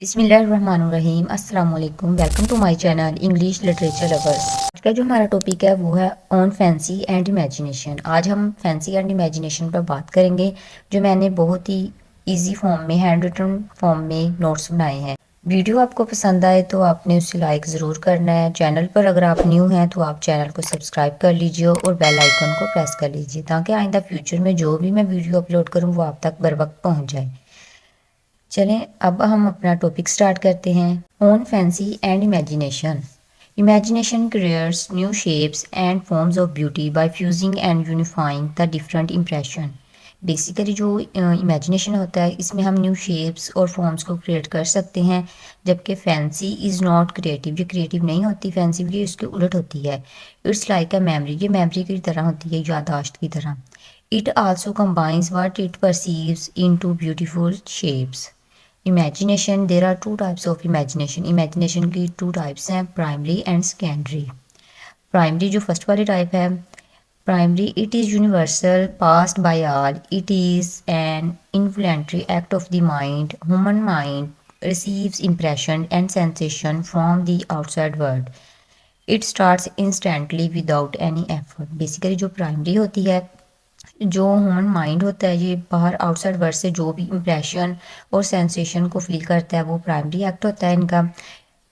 बिस्मिल्लाहिर्रहमानिर्रहीम अस्सलाम वालेकुम। Welcome to my channel English literature lovers. आज का जो हमारा टॉपिक है वो है ऑन फैंसी एंड इमेजिनेशन। आज हम फैंसी एंड इमेजिनेशन पर बात करेंगे, जो मैंने बहुत ही इजी फॉर्म में हैंड रिटन फॉर्म में नोट्स बनाए हैं। वीडियो आपको पसंद आए तो आपने उसे लाइक ज़रूर करना है। चैनल पर अगर आप न्यू हैं तो आप चैनल को सब्सक्राइब कर लीजिए और बेल आइकन को प्रेस कर लीजिए, ताकि आइंदा फ्यूचर में जो भी मैं वीडियो अपलोड करूँ वो आप तक बर वक्त पहुँच जाए। चलें अब हम अपना टॉपिक स्टार्ट करते हैं। On fancy and imagination. Imagination creates new shapes and forms of beauty by fusing and unifying the different impression. Basically जो इमेजिनेशन होता है, इसमें हम न्यू शेप्स और फॉर्म्स को क्रिएट कर सकते हैं, जबकि फैंसी इज़ नॉट क्रिएटिव। ये क्रिएटिव नहीं होती, फैंसी ये इसके उलट होती है। इट्स लाइक अ मेमोरी, ये मेमोरी की तरह होती है, याददाश्त की तरह। It also combines what it perceives into beautiful shapes. Imagination, there are two types of imagination. Imagination की टू टाइप्स हैं, प्राइमरी एंड सेकेंडरी। प्राइमरी जो फर्स्ट वाली टाइप है, primary it is universal passed by all. It is an involuntary act of the mind. Human mind receives impression and sensation from the outside world. It starts instantly without any effort. Basically जो primary होती है, जो human mind होता है, ये बाहर outside world से जो भी इंप्रेशन और सेंसेशन को फील करता है, वो प्राइमरी एक्ट होता है इनका।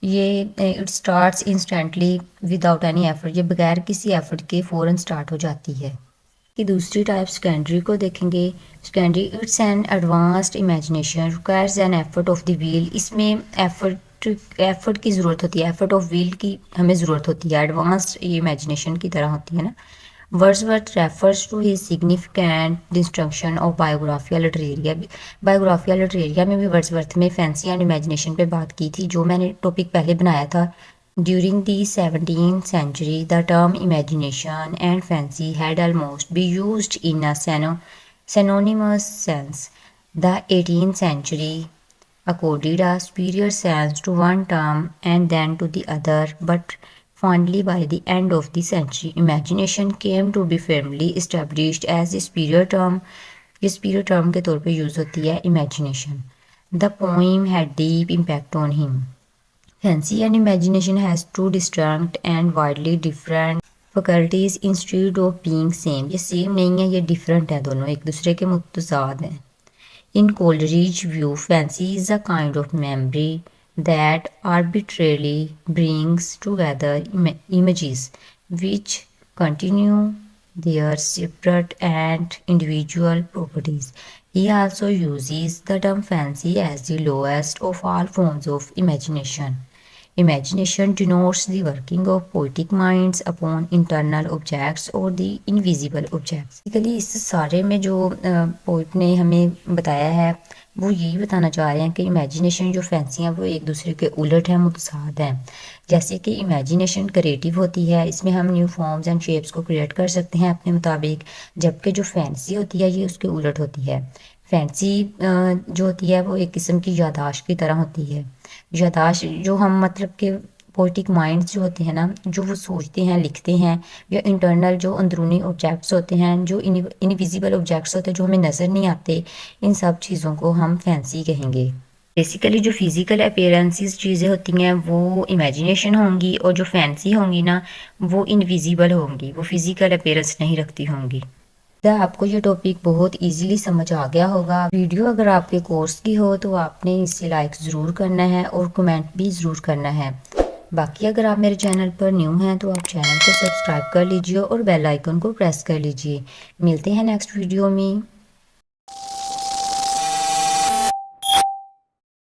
ये it starts instantly without any effort, ये बगैर किसी एफर्ट के फ़ौरन स्टार्ट हो जाती है। कि दूसरी टाइप सेकेंडरी को देखेंगे। Secondary it's an advanced imagination requires an effort of the wheel. इसमें एफर्ट की ज़रूरत होती है, एफर्ट ऑफ व्हील की हमें ज़रूरत होती है। एडवांस्ड ये इमेजिनेशन की तरह होती है ना। Wordsworth refers to his significant destruction of Biographia Literaria। Biographia Literaria में भी वर्ड्सवर्थ में फैंसी एंड इमेजिनेशन पे बात की थी, जो मैंने टॉपिक पहले बनाया था। During the 17th century, the term imagination and fancy had almost been used in a synonymous sense. The 18th century accorded a superior sense to one term and then to the other, but finally by the end of the century, imagination came to be firmly established as a superior term. ये superior term के तौर पे use होती है imagination. The poem had deep impact on him. Fancy and imagination has two distinct and widely different faculties instead of being same. ये same नहीं है, ये different है, दोनों एक दूसरे के मुतज़ाद हैं। In Coleridge's view, fancy is a kind of memory that arbitrarily brings together images which continue their separate and individual properties. He also uses the term fancy as the lowest of all forms of imagination. Imagination denotes the working of poetic minds upon internal objects or the invisible objects. Basically इस सारे में जो poet ने हमें बताया है, वो यही बताना चाह रहे हैं कि इमेजिनेशन जो फैंसी हैं वो एक दूसरे के उलट हैं, मुतसाद हैं। जैसे कि इमेजिनेशन क्रिएटिव होती है, इसमें हम न्यू फॉर्म्स एंड शेप्स को क्रिएट कर सकते हैं अपने मुताबिक, जबकि जो फैंसी होती है ये उसके उलट होती है। फैंसी जो होती है वो एक किस्म की यादाश्त की तरह होती है। यादाश्त जो हम मतलब के पोइटिक माइंड्स जो होते हैं ना, जो वो सोचते हैं, लिखते हैं, या इंटरनल जो अंदरूनी ऑब्जेक्ट्स होते हैं, जो इनविजिबल ऑब्जेक्ट्स होते हैं, जो हमें नज़र नहीं आते, इन सब चीज़ों को हम फैंसी कहेंगे। बेसिकली जो फिज़िकल अपीयरेंसेस चीज़ें होती हैं वो इमेजिनेशन होंगी, और जो फैंसी होंगी ना वो इनविजिबल होंगी, वो फिज़िकल अपीयरेंस नहीं रखती होंगी। आपको ये टॉपिक बहुत इजीली समझ आ गया होगा। वीडियो अगर आपके कोर्स की हो तो आपने इसे लाइक ज़रूर करना है और कमेंट भी ज़रूर करना है। बाकी अगर आप मेरे चैनल पर न्यू हैं तो आप चैनल को सब्सक्राइब कर लीजिए और बेल आइकन को प्रेस कर लीजिए। मिलते हैं नेक्स्ट वीडियो में।